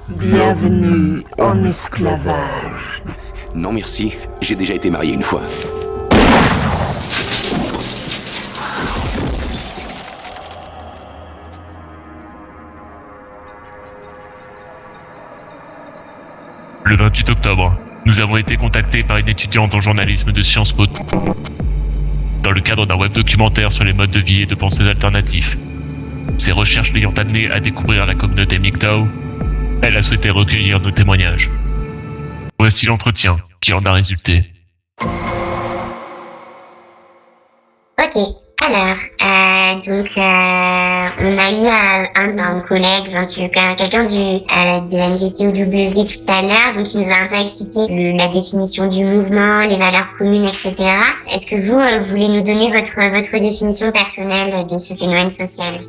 Bienvenue en esclavage. Non merci, j'ai déjà été marié une fois. Le 28 octobre, nous avons été contactés par une étudiante en journalisme de Sciences Po dans le cadre d'un web documentaire sur les modes de vie et de pensées alternatifs. Ses recherches l'ayant amenée à découvrir la communauté MGTOW, elle a souhaité recueillir nos témoignages. Voici l'entretien qui en a résulté. Ok, alors, on a eu un de nos collègues, quelqu'un de MGTOW tout à l'heure, donc il nous a un peu expliqué la définition du mouvement, les valeurs communes, etc. Est-ce que vous voulez nous donner votre définition personnelle de ce phénomène social?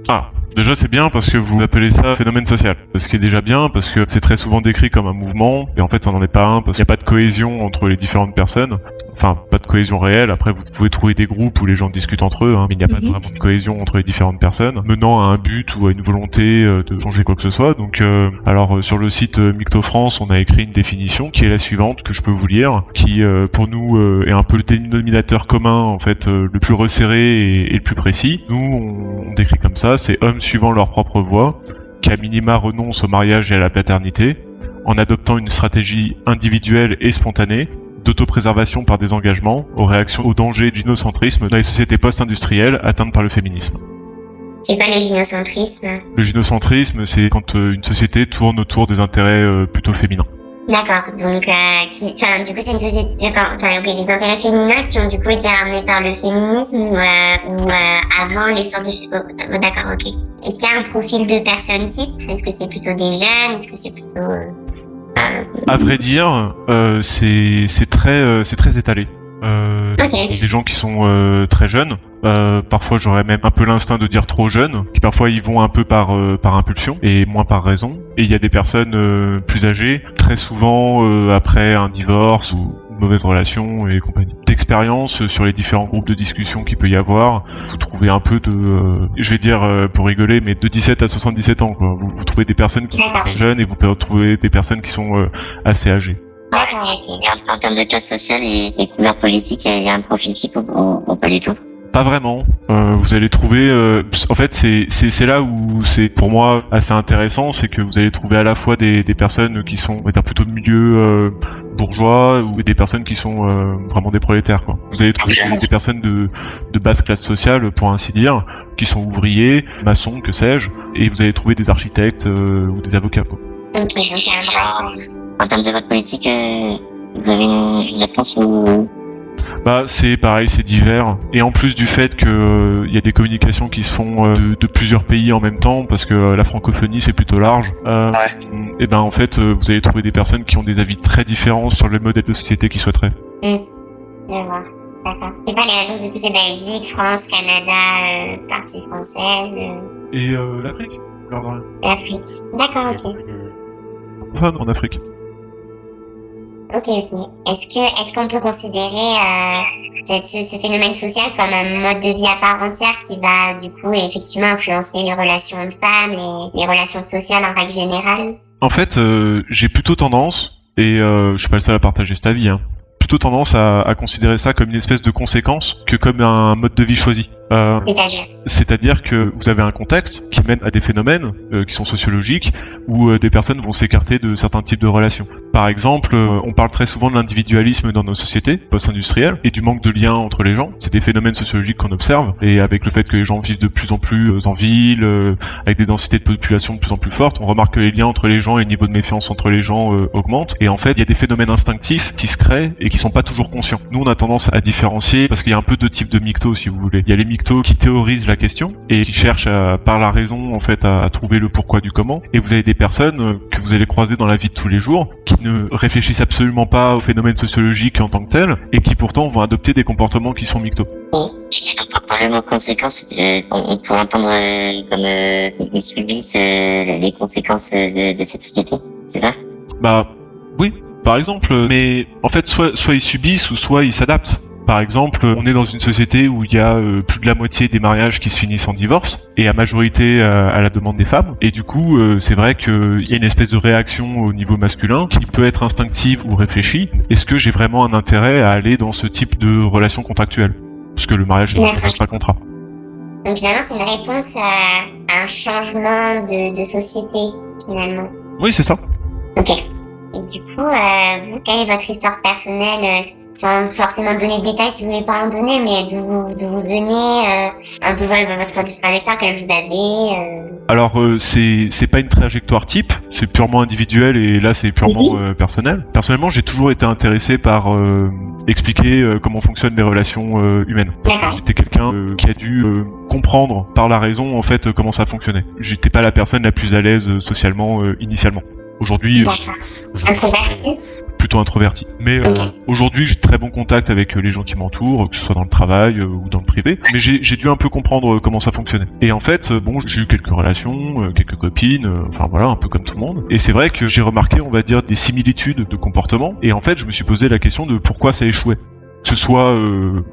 Ah, déjà c'est bien parce que vous appelez ça phénomène social. Ce qui est déjà bien parce que c'est très souvent décrit comme un mouvement, et en fait ça n'en est pas un parce qu'il n'y a pas de cohésion entre les différentes personnes. Enfin, pas de cohésion réelle. Après, vous pouvez trouver des groupes où les gens discutent entre eux, mais il n'y a pas vraiment de cohésion entre les différentes personnes, menant à un but ou à une volonté de changer quoi que ce soit. Donc, sur le site Micto France, on a écrit une définition qui est la suivante, que je peux vous lire, qui pour nous est un peu le dénominateur commun, en fait, le plus resserré et le plus précis. Nous, on décrit comme ça, c'est hommes suivant leur propre voie, qui à minima renoncent au mariage et à la paternité, en adoptant une stratégie individuelle et spontanée, d'autopréservation par des engagements, aux réactions aux dangers du gynocentrisme dans les sociétés post-industrielles atteintes par le féminisme. C'est quoi le gynocentrisme? Le gynocentrisme, c'est quand une société tourne autour des intérêts plutôt féminins. D'accord, donc du coup c'est une société, des intérêts féminins qui ont du coup été ramenés par le féminisme ou avant l'essor du d'accord, ok. Est-ce qu'il y a un profil de personne type? Est-ce que c'est plutôt des jeunes? Est-ce que c'est plutôt À vrai dire, c'est très étalé. Okay. Des gens qui sont très jeunes, parfois j'aurais même un peu l'instinct de dire trop jeunes, qui parfois ils vont un peu par impulsion et moins par raison. Et il y a des personnes plus âgées, très souvent après un divorce ou une mauvaise relation et compagnie. D'expérience sur les différents groupes de discussion qu'il peut y avoir, vous trouvez un peu de, je vais dire pour rigoler, mais de 17 à 77 ans, quoi. Vous trouvez des personnes qui sont très jeunes et vous pouvez trouver des personnes qui sont assez âgées. En termes de classe sociale et couleur politique, il y a un profil type ou pas du tout? Pas vraiment. Vous allez trouver, en fait, c'est là où c'est pour moi assez intéressant, c'est que vous allez trouver à la fois des personnes qui sont, on va dire, plutôt de milieu bourgeois ou des personnes qui sont vraiment des prolétaires, quoi. Vous allez trouver des personnes de basse classe sociale, pour ainsi dire, qui sont ouvriers, maçons, que sais-je, et vous allez trouver des architectes ou des avocats, quoi. Ok, donc il y a un vrai sens. En termes de vote politique, vous avez une réponse ou... Bah c'est pareil, c'est divers. Et en plus du fait que y a des communications qui se font de plusieurs pays en même temps, parce que la francophonie c'est plutôt large, et ben en fait vous allez trouver des personnes qui ont des avis très différents sur le modèle de société qu'ils souhaiteraient. Je vois. D'accord. C'est pas les réponses du coup, c'est Belgique, France, Canada, partie française. Et l'Afrique, L'Afrique. D'accord, ok. Enfin, en Afrique. Ok. Est-ce qu'on peut considérer ce phénomène social comme un mode de vie à part entière qui va du coup effectivement influencer les relations hommes-femmes et les relations sociales en règle générale? En fait, j'ai plutôt tendance, et je suis pas le seul à partager cet avis, plutôt tendance à considérer ça comme une espèce de conséquence que comme un mode de vie choisi. C'est-à-dire que vous avez un contexte qui mène à des phénomènes qui sont sociologiques où des personnes vont s'écarter de certains types de relations. Par exemple, on parle très souvent de l'individualisme dans nos sociétés post-industrielles et du manque de lien entre les gens. C'est des phénomènes sociologiques qu'on observe, et avec le fait que les gens vivent de plus en plus en ville, avec des densités de population de plus en plus fortes, on remarque que les liens entre les gens et le niveau de méfiance entre les gens augmente. Et en fait, il y a des phénomènes instinctifs qui se créent et qui sont pas toujours conscients. Nous, on a tendance à différencier parce qu'il y a un peu deux types de mictos, si vous voulez. Il y a les mictos qui théorisent la question et qui cherchent par la raison en fait à trouver le pourquoi du comment, et vous avez des personnes que vous allez croiser dans la vie de tous les jours qui ne réfléchissent absolument pas aux phénomènes sociologiques en tant que tels et qui pourtant vont adopter des comportements qui sont mictos. Par le mot conséquences, on peut entendre comme ils subissent les conséquences de cette société, c'est ça? Bah oui, par exemple, mais en fait soit ils subissent ou soit ils s'adaptent. Par exemple, on est dans une société où il y a plus de la moitié des mariages qui se finissent en divorce, et à majorité à la demande des femmes. Et du coup, c'est vrai qu'il y a une espèce de réaction au niveau masculin qui peut être instinctive ou réfléchie. Est-ce que j'ai vraiment un intérêt à aller dans ce type de relation contractuelle? Parce que le mariage n'est pas un contrat. Donc finalement, c'est une réponse à un changement de société, finalement. Oui, c'est ça. Ok. Et du coup, vous, quelle est votre histoire personnelle, sans forcément donner de détails si vous voulez pas en donner, mais d'où vous venez, un peu votre trajectoire que vous avez Alors, c'est pas une trajectoire type, c'est purement individuel et là c'est purement personnel. Personnellement, j'ai toujours été intéressé par expliquer comment fonctionnent les relations humaines. J'étais quelqu'un qui a dû comprendre par la raison en fait comment ça fonctionnait. J'étais pas la personne la plus à l'aise socialement initialement. Aujourd'hui, introverti. Plutôt introverti. Mais aujourd'hui, j'ai de très bon contact avec les gens qui m'entourent, que ce soit dans le travail ou dans le privé. Mais j'ai dû un peu comprendre comment ça fonctionnait. Et en fait, bon, j'ai eu quelques relations, quelques copines, enfin voilà, un peu comme tout le monde. Et c'est vrai que j'ai remarqué, on va dire, des similitudes de comportement. Et en fait, je me suis posé la question de pourquoi ça échouait. Que ce soit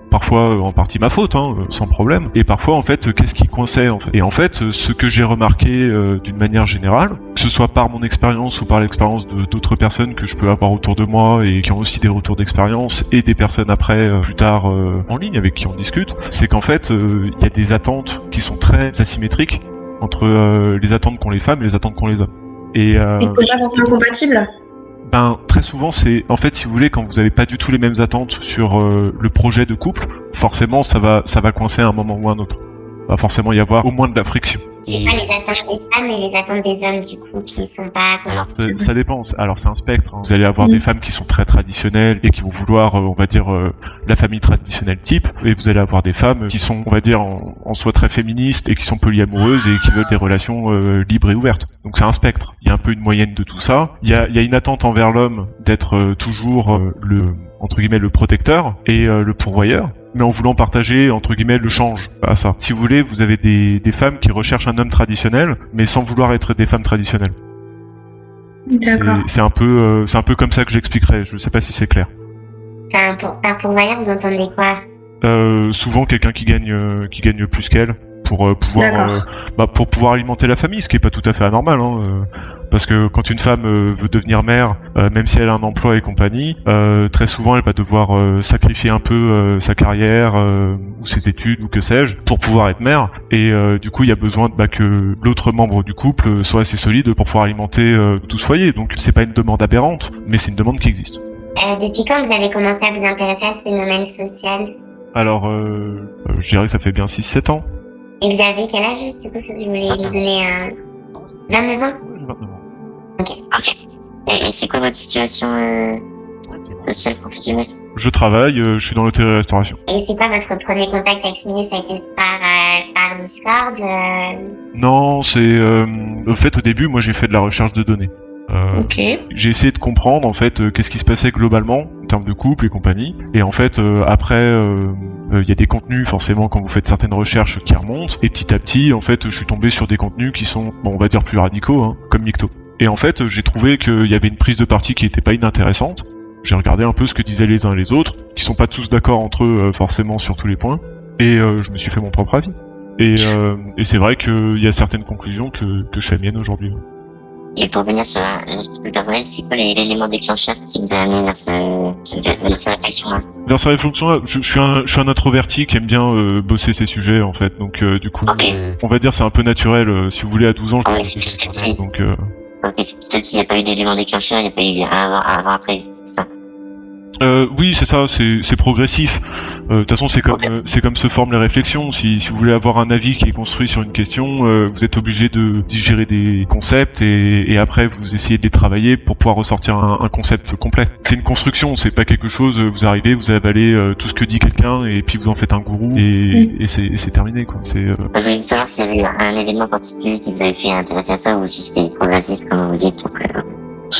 parfois en partie ma faute, sans problème, et parfois en fait qu'est-ce qui coinçait en fait. Et en fait, ce que j'ai remarqué d'une manière générale, que ce soit par mon expérience ou par l'expérience d'autres personnes que je peux avoir autour de moi et qui ont aussi des retours d'expérience et des personnes après plus tard en ligne avec qui on discute, c'est qu'en fait il y a des attentes qui sont très asymétriques entre les attentes qu'ont les femmes et les attentes qu'ont les hommes. Et c'est pas forcément compatible. Ben, très souvent, c'est, en fait, si vous voulez, quand vous avez pas du tout les mêmes attentes sur le projet de couple, forcément, ça va coincer à un moment ou à un autre. Va forcément y avoir au moins de la friction. C'est pas les attentes des femmes et les attentes des hommes, du coup, qui sont pas... Alors, ça dépend. Alors, c'est un spectre. Vous allez avoir des femmes qui sont très traditionnelles et qui vont vouloir, on va dire, la famille traditionnelle type. Et vous allez avoir des femmes qui sont, on va dire, en soi très féministes et qui sont polyamoureuses et qui veulent des relations libres et ouvertes. Donc, c'est un spectre. Il y a un peu une moyenne de tout ça. Il y a une attente envers l'homme d'être toujours entre guillemets, le protecteur et le pourvoyeur, mais en voulant partager, entre guillemets, le change à ça. Si vous voulez, vous avez des femmes qui recherchent un homme traditionnel, mais sans vouloir être des femmes traditionnelles. D'accord. C'est un peu comme ça que j'expliquerai, je sais pas si c'est clair. Par pourvoyeur, vous entendez quoi? Souvent quelqu'un qui gagne plus qu'elle, pour pouvoir alimenter la famille, ce qui est pas tout à fait anormal, parce que quand une femme veut devenir mère, même si elle a un emploi et compagnie, très souvent elle va devoir sacrifier un peu sa carrière ou ses études ou que sais-je pour pouvoir être mère. Et du coup, il y a besoin que l'autre membre du couple soit assez solide pour pouvoir alimenter tout ce foyer. Donc c'est pas une demande aberrante, mais c'est une demande qui existe. Depuis quand vous avez commencé à vous intéresser à ce phénomène social? Alors, je dirais que ça fait bien 6-7 ans. Et vous avez quel âge, du coup, si vous voulez nous donner 29 ans? J'ai 29 ans. Ok. Et c'est quoi votre situation sociale, professionnelle? Je travaille, je suis dans l'hôtellerie-restauration. Et c'est quoi votre premier contact avec ce milieu? Ça a été par Discord Non, c'est... au fait, au début, moi j'ai fait de la recherche de données. Ok. J'ai essayé de comprendre en fait qu'est-ce qui se passait globalement en termes de couple et compagnie. Et en fait après il y a des contenus forcément quand vous faites certaines recherches qui remontent. Et petit à petit en fait je suis tombé sur des contenus qui sont on va dire plus radicaux comme Micto. Et en fait j'ai trouvé qu'il y avait une prise de parti qui était pas inintéressante. J'ai regardé un peu ce que disaient les uns et les autres, qui sont pas tous d'accord entre eux forcément sur tous les points. Et je me suis fait mon propre avis. Et c'est vrai qu'il y a certaines conclusions que je fais miennes aujourd'hui. Et pour venir sur un aspect plus personnel, c'est quoi l'élément déclencheur qui vous a amené vers cette réflexion-là? Vers cette réflexion-là, je suis un introverti qui aime bien bosser ces sujets, en fait. Donc, du coup, on va dire c'est un peu naturel. Si vous voulez, à 12 ans, je c'est petit. Donc, Ok, c'est petit, il n'y a pas eu d'élément déclencheur, il n'y a pas eu avant, après, c'est ça. Oui, c'est ça, c'est progressif. De toute façon, c'est comme se forment les réflexions. Si vous voulez avoir un avis qui est construit sur une question, vous êtes obligé de digérer des concepts et après vous essayez de les travailler pour pouvoir ressortir un concept complet. C'est une construction, c'est pas quelque chose. Vous arrivez, vous avalez tout ce que dit quelqu'un et puis vous en faites un gourou et c'est terminé quoi. Je voulais savoir s'il y avait un événement particulier qui vous avait fait intéresser à ça ou si c'était progressif comme vous dites.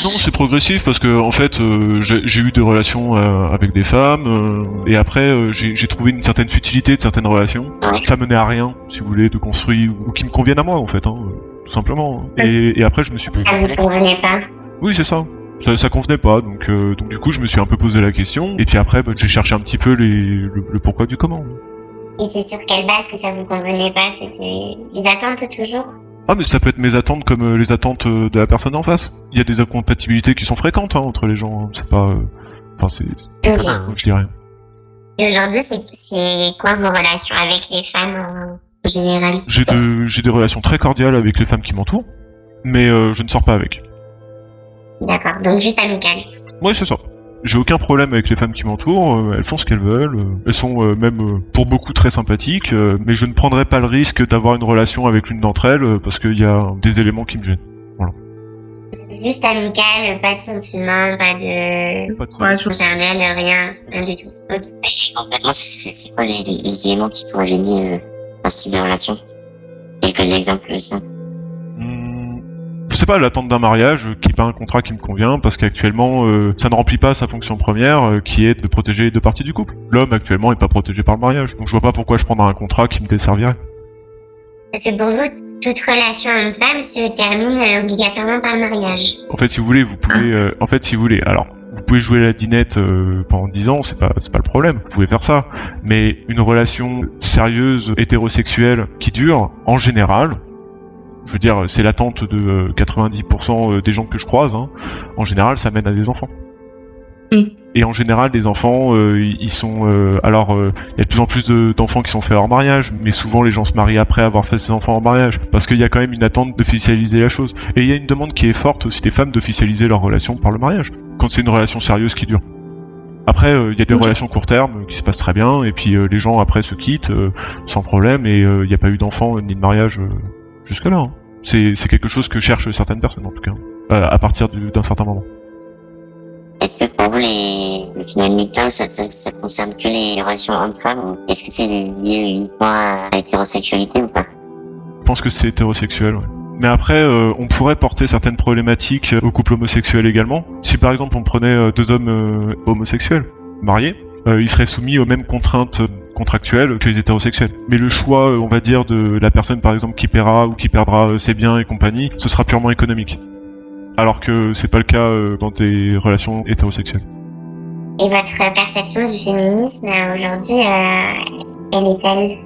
Non, c'est progressif parce que en fait, j'ai eu des relations avec des femmes et après j'ai trouvé une certaine futilité de certaines relations. Ça menait à rien, si vous voulez, de construire ou qui me conviennent à moi en fait, tout simplement. Et après, je me suis posé. Ça vous convenait pas? Oui, c'est ça. Ça convenait pas, donc du coup je me suis un peu posé la question, et puis après j'ai cherché un petit peu le pourquoi du comment. Et c'est sur quelle base que ça vous convenait pas? C'était les attentes toujours? Ah mais ça peut être mes attentes comme les attentes de la personne en face. Il y a des incompatibilités qui sont fréquentes entre les gens, c'est pas... Enfin c'est... Je dirais. Et aujourd'hui c'est quoi vos relations avec les femmes en général? J'ai des relations très cordiales avec les femmes qui m'entourent, mais je ne sors pas avec. D'accord, donc juste amical. Ouais, c'est ça. J'ai aucun problème avec les femmes qui m'entourent, elles font ce qu'elles veulent, elles sont même pour beaucoup très sympathiques, mais je ne prendrai pas le risque d'avoir une relation avec l'une d'entre elles parce qu'il y a des éléments qui me gênent. Voilà. Juste amical, pas de sentiments, pas de relation charnelle, rien du tout. Ok. Complètement, c'est quoi les éléments qui pourraient gêner un style de relation? Quelques exemples de ça. Je sais pas, l'attente d'un mariage qui est pas un contrat qui me convient parce qu'actuellement ça ne remplit pas sa fonction première qui est de protéger les deux parties du couple. L'homme actuellement est pas protégé par le mariage, donc je vois pas pourquoi je prendrais un contrat qui me desservirait. Parce que pour vous, toute relation homme-femme se termine obligatoirement par le mariage. En fait, si vous voulez, vous pouvez, alors vous pouvez jouer la dinette pendant 10 ans, c'est pas le problème, vous pouvez faire ça. Mais une relation sérieuse, hétérosexuelle, qui dure, en général, je veux dire, c'est l'attente de 90% des gens que je croise, hein. En général, ça mène à des enfants. Et en général, des enfants, ils sont... alors, il y a de plus en plus d'enfants qui sont faits hors mariage, mais souvent les gens se marient après avoir fait ses enfants hors mariage, parce qu'il y a quand même une attente d'officialiser la chose. Et il y a une demande qui est forte aussi des femmes d'officialiser leur relation par le mariage, quand c'est une relation sérieuse qui dure. Après, il y a des relations court terme qui se passent très bien, et puis les gens après se quittent sans problème, et il n'y a pas eu d'enfants ni de mariage jusque-là. Hein. C'est quelque chose que cherchent certaines personnes en tout cas, à partir d'un certain moment. Est-ce que pour vous, le final mi-temps, ça concerne que les relations hommes-femmes, ou est-ce que c'est lié uniquement à l'hétérosexualité ou pas? Je pense que c'est hétérosexuel, ouais. Mais après, on pourrait porter certaines problématiques au couple homosexuel également. Si par exemple on prenait deux hommes homosexuels, mariés, ils seraient soumis aux mêmes contraintes contractuelles que les hétérosexuels. Mais le choix, on va dire, de la personne par exemple qui paiera ou qui perdra ses biens et compagnie, ce sera purement économique. Alors que c'est pas le cas dans des relations hétérosexuelles. Et votre perception du féminisme aujourd'hui, elle est-elle?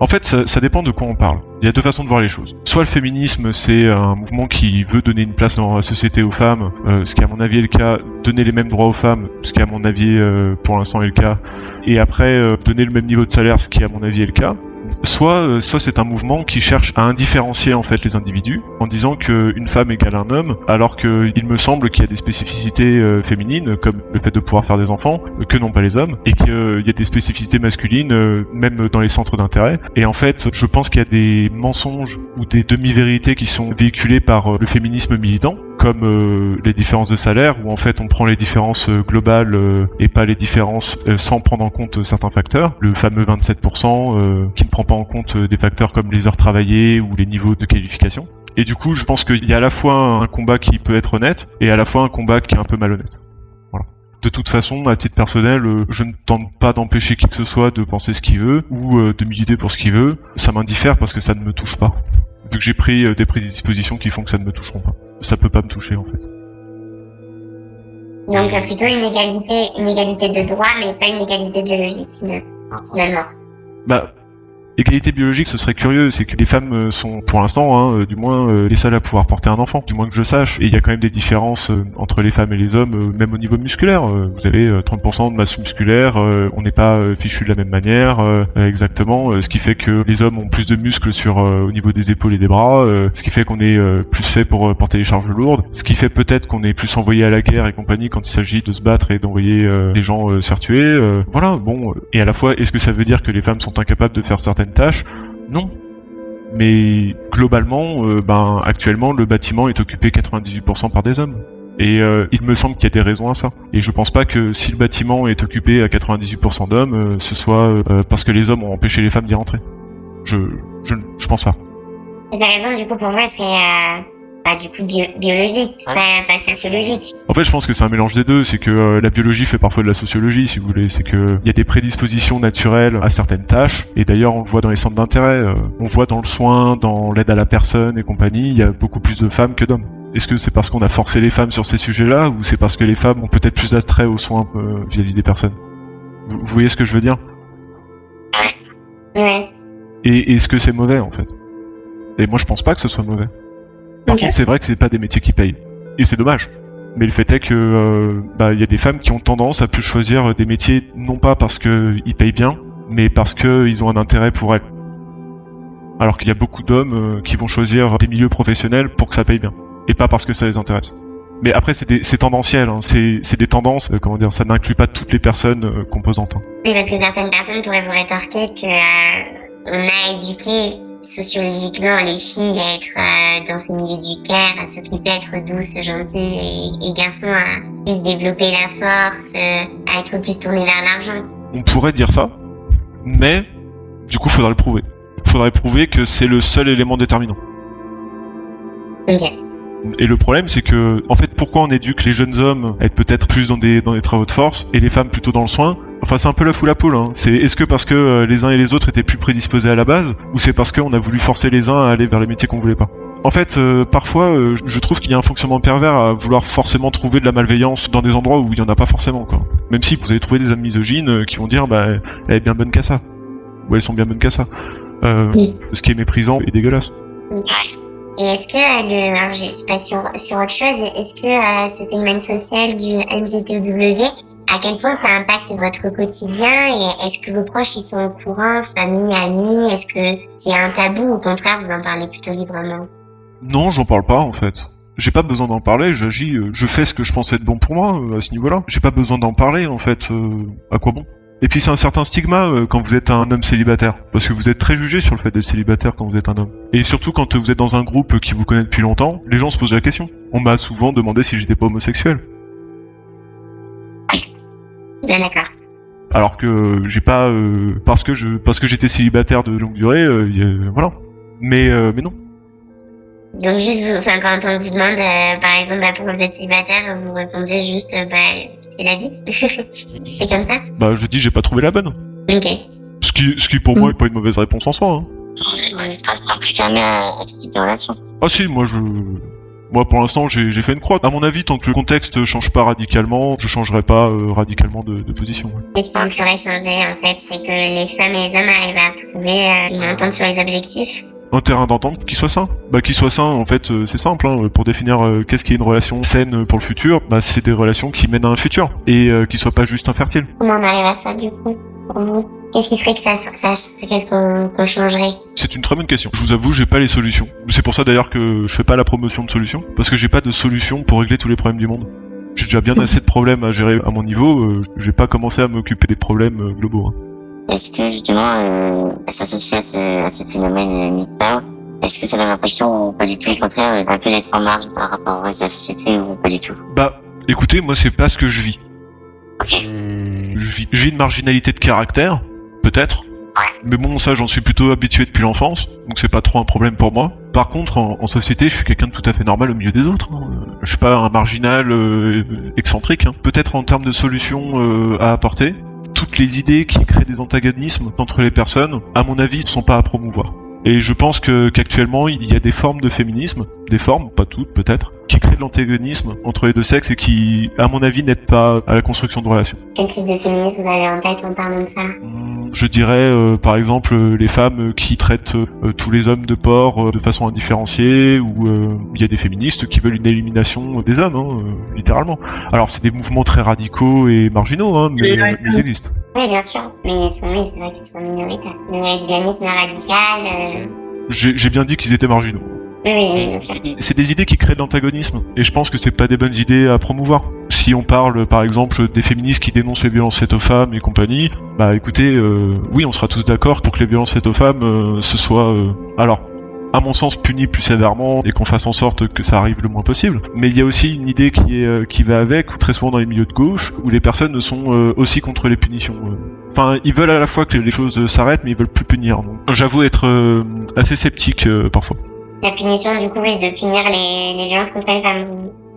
En fait, ça dépend de quoi on parle. Il y a deux façons de voir les choses. Soit le féminisme, c'est un mouvement qui veut donner une place dans la société aux femmes, ce qui à mon avis est le cas, donner les mêmes droits aux femmes, ce qui à mon avis pour l'instant est le cas, et après donner le même niveau de salaire, ce qui à mon avis est le cas. Soit c'est un mouvement qui cherche à indifférencier en fait les individus en disant qu'une femme égale un homme, alors qu'il me semble qu'il y a des spécificités féminines comme le fait de pouvoir faire des enfants que n'ont pas les hommes, et qu'il y a des spécificités masculines même dans les centres d'intérêt. Et en fait, je pense qu'il y a des mensonges ou des demi-vérités qui sont véhiculées par le féminisme militant, comme les différences de salaire, où en fait on prend les différences globales et pas les différences sans prendre en compte certains facteurs. Le fameux 27% qui ne prend pas en compte des facteurs comme les heures travaillées ou les niveaux de qualification. Et du coup, je pense qu'il y a à la fois un combat qui peut être honnête et à la fois un combat qui est un peu malhonnête. Voilà. De toute façon, à titre personnel, je ne tente pas d'empêcher qui que ce soit de penser ce qu'il veut ou de militer pour ce qu'il veut. Ça m'indiffère parce que ça ne me touche pas. Vu que j'ai pris des dispositions qui font que ça ne me toucheront pas. Ça peut pas me toucher en fait. Donc plutôt une égalité de droit, mais pas une égalité biologique finalement. Bah, égalité biologique, ce serait curieux, c'est que les femmes sont, pour l'instant, du moins, les seules à pouvoir porter un enfant, du moins que je sache. Et il y a quand même des différences entre les femmes et les hommes, même au niveau musculaire. Vous avez 30% de masse musculaire, on n'est pas fichu de la même manière, exactement, ce qui fait que les hommes ont plus de muscles au niveau des épaules et des bras, ce qui fait qu'on est plus fait pour porter les charges lourdes, ce qui fait peut-être qu'on est plus envoyé à la guerre et compagnie quand il s'agit de se battre et d'envoyer des gens se faire tuer. Voilà, bon. Et à la fois, est-ce que ça veut dire que les femmes sont incapables de faire certaines tâches? Non. Mais globalement, actuellement, le bâtiment est occupé 98% par des hommes. Et il me semble qu'il y a des raisons à ça. Et je pense pas que si le bâtiment est occupé à 98% d'hommes, ce soit parce que les hommes ont empêché les femmes d'y rentrer. Je pense pas. La raison, du coup, pour moi, serait du coup biologique, pas sociologique. En fait, je pense que c'est un mélange des deux. C'est que la biologie fait parfois de la sociologie, si vous voulez. C'est que il y a des prédispositions naturelles à certaines tâches. Et d'ailleurs, on le voit dans les centres d'intérêt. On voit dans le soin, dans l'aide à la personne et compagnie, il y a beaucoup plus de femmes que d'hommes. Est-ce que c'est parce qu'on a forcé les femmes sur ces sujets-là, ou c'est parce que les femmes ont peut-être plus attrait aux soins vis-à-vis des personnes? Vous voyez ce que je veux dire? Ouais. Et est-ce que c'est mauvais, en fait? Et moi, je pense pas que ce soit mauvais. Par contre, c'est vrai que c'est pas des métiers qui payent. Et c'est dommage. Mais le fait est que y a des femmes qui ont tendance à plus choisir des métiers, non pas parce qu'ils payent bien, mais parce qu'ils ont un intérêt pour elles. Alors qu'il y a beaucoup d'hommes qui vont choisir des milieux professionnels pour que ça paye bien. Et pas parce que ça les intéresse. Mais après, c'est tendanciel, hein. C'est des tendances, ça n'inclut pas toutes les personnes composantes. Hein. Oui, parce que certaines personnes pourraient vous rétorquer que on a éduqué sociologiquement les filles à être dans ces milieux du care, à s'occuper, à être douces, gentilles, et garçons à plus développer la force, à être plus tournés vers l'argent. On pourrait dire ça, mais du coup, faudrait le prouver. Faudrait prouver que c'est le seul élément déterminant. Ok. Et le problème, c'est que, en fait, pourquoi on éduque les jeunes hommes à être peut-être plus dans des travaux de force, et les femmes plutôt dans le soin? Enfin, c'est un peu la foule à poule, hein. Est-ce que parce que les uns et les autres étaient plus prédisposés à la base, ou c'est parce qu'on a voulu forcer les uns à aller vers les métiers qu'on voulait pas? En fait, parfois, je trouve qu'il y a un fonctionnement pervers à vouloir forcément trouver de la malveillance dans des endroits où il y en a pas forcément, quoi. Même si vous allez trouver des hommes misogynes qui vont dire, elle est bien bonne qu'à ça. Ou elles sont bien bonnes qu'à ça. Oui. Ce qui est méprisant et dégueulasse. Et est-ce que, alors je suis pas sur autre chose, est-ce que ce phénomène social du LGTW, à quel point ça impacte votre quotidien, et est-ce que vos proches ils sont au courant, famille, amis, est-ce que c'est un tabou ou au contraire vous en parlez plutôt librement? Non, j'en parle pas en fait. J'ai pas besoin d'en parler, j'agis, je fais ce que je pense être bon pour moi à ce niveau-là. J'ai pas besoin d'en parler en fait, à quoi bon? Et puis c'est un certain stigma quand vous êtes un homme célibataire, parce que vous êtes très jugé sur le fait d'être célibataire quand vous êtes un homme. Et surtout quand vous êtes dans un groupe qui vous connaît depuis longtemps, les gens se posent la question. On m'a souvent demandé si j'étais pas homosexuel. Bien d'accord. Alors que j'ai pas parce que j'étais célibataire de longue durée, voilà. Mais non. Donc juste, quand on vous demande, par exemple, pourquoi vous êtes célibataire, vous répondez juste, c'est la vie. C'est comme ça? Je dis j'ai pas trouvé la bonne. Ok. Ce qui pour moi est pas une mauvaise réponse en soi. Hein. Vous n'êtes pas non plus jamais à ce type de relation. Ah si, moi pour l'instant j'ai fait une croix. À mon avis, tant que le contexte change pas radicalement, je changerai pas radicalement de position. Ouais. Et ce qui vous ferait changer, en fait, c'est que les femmes et les hommes arrivent à trouver une entente sur les objectifs. Un terrain d'entente qui soit sain. Qui soit sain, en fait, c'est simple. Hein, pour définir qu'est-ce qui est une relation saine pour le futur, c'est des relations qui mènent à un futur et qui soient pas juste infertiles. Comment on arrive à ça, du coup, pour vous? Qu'est-ce qui ferait que qu'est-ce qu'on changerait? C'est une très bonne question. Je vous avoue, j'ai pas les solutions. C'est pour ça d'ailleurs que je fais pas la promotion de solutions, parce que j'ai pas de solution pour régler tous les problèmes du monde. J'ai déjà bien assez de problèmes à gérer à mon niveau, je vais pas commencer à m'occuper des problèmes globaux. Hein. Est-ce que justement, s'associer à ce phénomène MGTOW, est-ce que ça donne l'impression, ou pas du tout, au contraire, un peu d'être en marge par rapport au reste de la société, ou pas du tout? Écoutez, moi c'est pas ce que je vis. Ok. Je vis une marginalité de caractère, peut-être. Mais bon, ça j'en suis plutôt habitué depuis l'enfance, donc c'est pas trop un problème pour moi. Par contre, en société, je suis quelqu'un de tout à fait normal au milieu des autres. Hein. Je suis pas un marginal excentrique. Hein. Peut-être en termes de solutions à apporter, toutes les idées qui créent des antagonismes entre les personnes, à mon avis, ne sont pas à promouvoir. Et je pense qu'actuellement, il y a des formes de féminisme, des formes, pas toutes peut-être, qui créent de l'antagonisme entre les deux sexes et qui, à mon avis, n'aident pas à la construction de relations. Quel type de féminisme vous avez en tête en parlant de ça? Je dirais, par exemple, les femmes qui traitent tous les hommes de porc de façon indifférenciée, ou il y a des féministes qui veulent une élimination des hommes, hein, littéralement. Alors, c'est des mouvements très radicaux et marginaux, hein, mais ils existent. Oui, bien sûr, mais c'est vrai qu'ils sont minoritaires. Le lesbianisme radical... J'ai bien dit qu'ils étaient marginaux. Oui, bien sûr. C'est des idées qui créent de l'antagonisme, et je pense que c'est pas des bonnes idées à promouvoir. Si on parle, par exemple, des féministes qui dénoncent les violences faites aux femmes et compagnie, écoutez, oui, on sera tous d'accord pour que les violences faites aux femmes, ce soit... alors, à mon sens, puni plus sévèrement, et qu'on fasse en sorte que ça arrive le moins possible. Mais il y a aussi une idée qui va avec, très souvent dans les milieux de gauche, où les personnes sont aussi contre les punitions. Enfin, ils veulent à la fois que les choses s'arrêtent, mais ils veulent plus punir. Donc, j'avoue être assez sceptique parfois. La punition, du coup, oui, de punir les violences contre les femmes,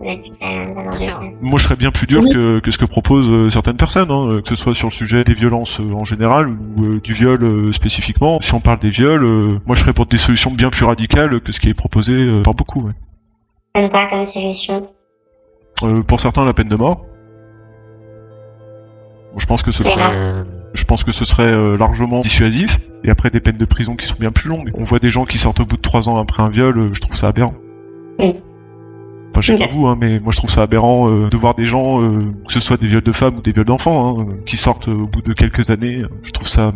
vous êtes plus à aborder ça. Moi, je serais bien plus dur que ce que proposent certaines personnes, hein, que ce soit sur le sujet des violences en général ou du viol spécifiquement. Si on parle des viols, moi, je serais pour des solutions bien plus radicales que ce qui est proposé par beaucoup. Ouais. Comme quoi, comme solution? Pour certains, la peine de mort. Bon, je pense que ce serait largement dissuasif. Et après, des peines de prison qui sont bien plus longues. On voit des gens qui sortent au bout de 3 ans après un viol, je trouve ça aberrant. Enfin, je sais pas vous, hein, mais moi je trouve ça aberrant de voir des gens, que ce soit des viols de femmes ou des viols d'enfants, hein, qui sortent au bout de quelques années. Je trouve ça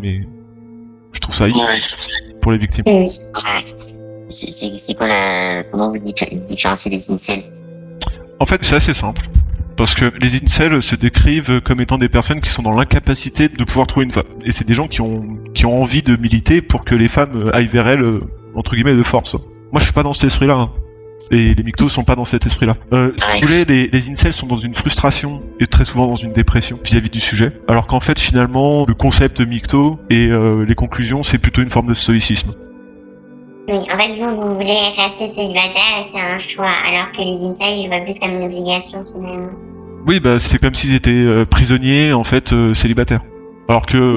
pour les victimes. C'est quoi comment vous différenciez les incels? En fait, c'est assez simple. Parce que les incels se décrivent comme étant des personnes qui sont dans l'incapacité de pouvoir trouver une femme. Et c'est des gens qui ont envie de militer pour que les femmes aillent vers elles, entre guillemets, de force. Moi, je suis pas dans cet esprit-là. Hein. Et les myctos sont pas dans cet esprit-là. Si vous voulez, les incels sont dans une frustration et très souvent dans une dépression vis-à-vis du sujet. Alors qu'en fait, finalement, le concept mycto et les conclusions, c'est plutôt une forme de stoïcisme. Oui, en fait, vous voulez rester célibataire et c'est un choix, alors que les incels, ils le voient plus comme une obligation, finalement. Oui, bah c'est comme s'ils étaient prisonniers, en fait, célibataires. Alors que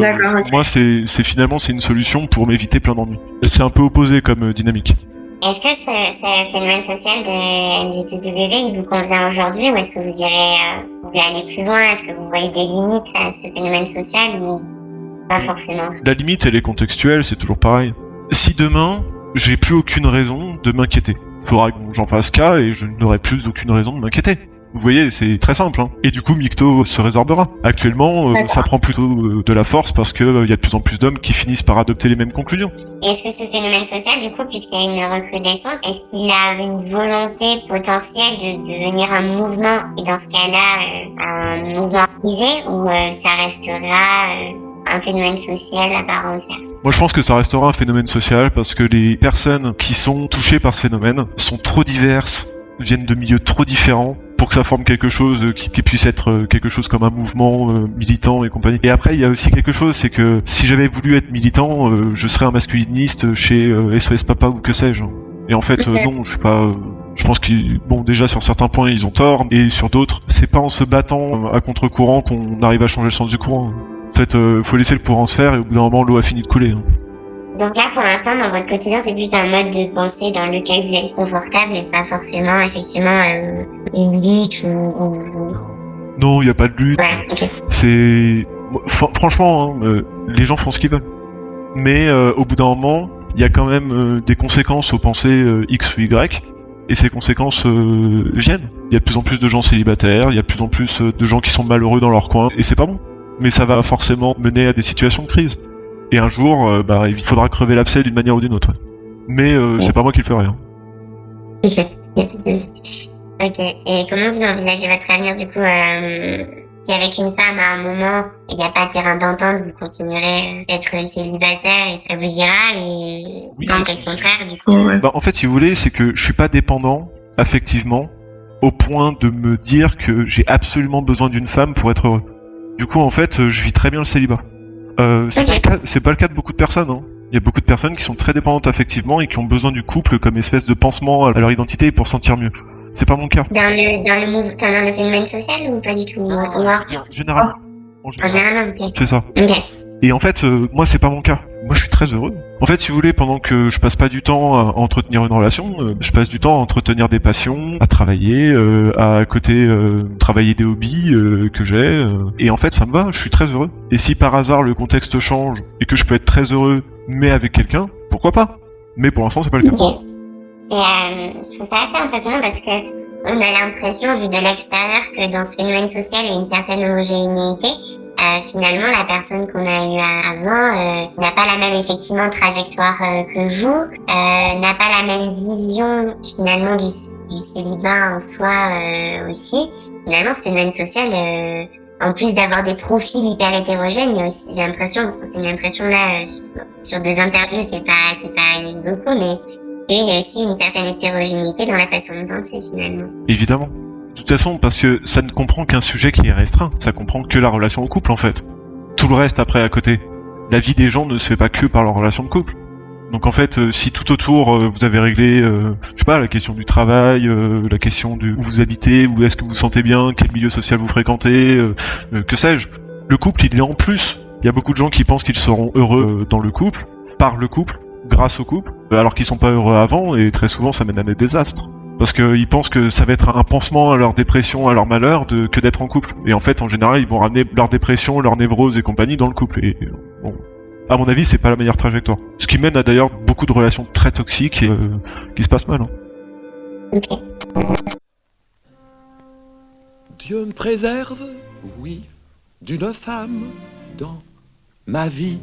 moi, c'est finalement c'est une solution pour m'éviter plein d'ennuis. C'est un peu opposé comme dynamique. Est-ce que ce phénomène social de MGTW, il vous convient aujourd'hui, ou est-ce que vous voulez aller plus loin? Est-ce que vous voyez des limites à ce phénomène social, ou pas forcément? La limite, elle est contextuelle, c'est toujours pareil. Si demain, j'ai plus aucune raison de m'inquiéter, faudra que j'en fasse cas et je n'aurai plus aucune raison de m'inquiéter. Vous voyez, c'est très simple, hein. Et du coup, Mycto se résorbera. Actuellement, ça prend plutôt de la force parce que y a de plus en plus d'hommes qui finissent par adopter les mêmes conclusions. Est-ce que ce phénomène social, du coup, puisqu'il y a une recrudescence, est-ce qu'il a une volonté potentielle de devenir un mouvement, et dans ce cas-là, un mouvement organisé, ou ça restera un phénomène social à part entière? Moi, je pense que ça restera un phénomène social parce que les personnes qui sont touchées par ce phénomène sont trop diverses, viennent de milieux trop différents pour que ça forme quelque chose qui puisse être quelque chose comme un mouvement militant et compagnie. Et après, il y a aussi quelque chose, c'est que si j'avais voulu être militant, je serais un masculiniste chez SOS Papa ou que sais-je. Et en fait, non, je suis pas... je pense qu'ils... Bon, déjà, sur certains points, ils ont tort, et sur d'autres, c'est pas en se battant à contre-courant qu'on arrive à changer le sens du courant. En fait, faut laisser le courant se faire, et au bout d'un moment, l'eau a fini de couler. Hein. Donc là, pour l'instant, dans votre quotidien, c'est plus un mode de pensée dans lequel vous êtes confortable et pas forcément, effectivement, une lutte ou... Non, il n'y a pas de lutte. Ouais, ok. C'est... Franchement, hein, les gens font ce qu'ils veulent. Mais au bout d'un moment, il y a quand même des conséquences aux pensées X ou Y, et ces conséquences viennent. Il y a de plus en plus de gens célibataires, il y a de plus en plus de gens qui sont malheureux dans leur coin, et c'est pas bon. Mais ça va forcément mener à des situations de crise. Et un jour, il faudra crever l'abcès d'une manière ou d'une autre. Mais c'est pas moi qui le ferai. Hein. Ok. Et comment vous envisagez votre avenir, du coup, si avec une femme, à un moment, il n'y a pas de terrain d'entente, vous continuerez d'être célibataire et ça vous ira, et tant qu'au contraire, du coup... En fait, si vous voulez, c'est que je suis pas dépendant, affectivement, au point de me dire que j'ai absolument besoin d'une femme pour être heureux. Du coup, en fait, je vis très bien le célibat. C'est pas le cas de beaucoup de personnes. Hein. Il y a beaucoup de personnes qui sont très dépendantes affectivement et qui ont besoin du couple comme espèce de pansement à leur identité pour sentir mieux. C'est pas mon cas. Dans le phénomène social ou pas du tout? Généralement. En général, ok. C'est ça. Ok. Et en fait, moi, c'est pas mon cas. Moi, je suis très heureux. En fait, si vous voulez, pendant que je passe pas du temps à entretenir une relation, je passe du temps à entretenir des passions, à travailler, à côté travailler des hobbies que j'ai. Et en fait, ça me va. Je suis très heureux. Et si par hasard le contexte change et que je peux être très heureux, mais avec quelqu'un, pourquoi pas? Mais pour l'instant, c'est pas le cas. Ok. Je trouve ça assez impressionnant parce que on a l'impression, vu de l'extérieur, que dans ce phénomène social, il y a une certaine homogénéité. Finalement, la personne qu'on a eue avant n'a pas la même, effectivement, trajectoire que vous, n'a pas la même vision, finalement, du célibat en soi aussi. Finalement, ce phénomène social, en plus d'avoir des profils hyper hétérogènes, il y a aussi, j'ai l'impression, c'est une impression là, sur 2 interviews, c'est pas beaucoup, mais il y a aussi une certaine hétérogénéité dans la façon de penser, finalement. Évidemment. De toute façon, parce que ça ne comprend qu'un sujet qui est restreint. Ça comprend que la relation au couple, en fait. Tout le reste, après, à côté. La vie des gens ne se fait pas que par leur relation de couple. Donc, en fait, si tout autour, vous avez réglé, je sais pas, la question du travail, la question de où vous habitez, où est-ce que vous vous sentez bien, quel milieu social vous fréquentez, que sais-je. Le couple, il est en plus. Il y a beaucoup de gens qui pensent qu'ils seront heureux dans le couple, par le couple, grâce au couple, alors qu'ils sont pas heureux avant, et très souvent, ça mène à des désastres. Parce qu'ils pensent que ça va être un pansement à leur dépression, à leur malheur, que d'être en couple. Et en fait, en général, ils vont ramener leur dépression, leur névrose et compagnie dans le couple. Et bon, à mon avis, c'est pas la meilleure trajectoire. Ce qui mène à d'ailleurs beaucoup de relations très toxiques et qui se passent mal. Hein. Ok. Dieu me préserve, oui, d'une femme dans ma vie.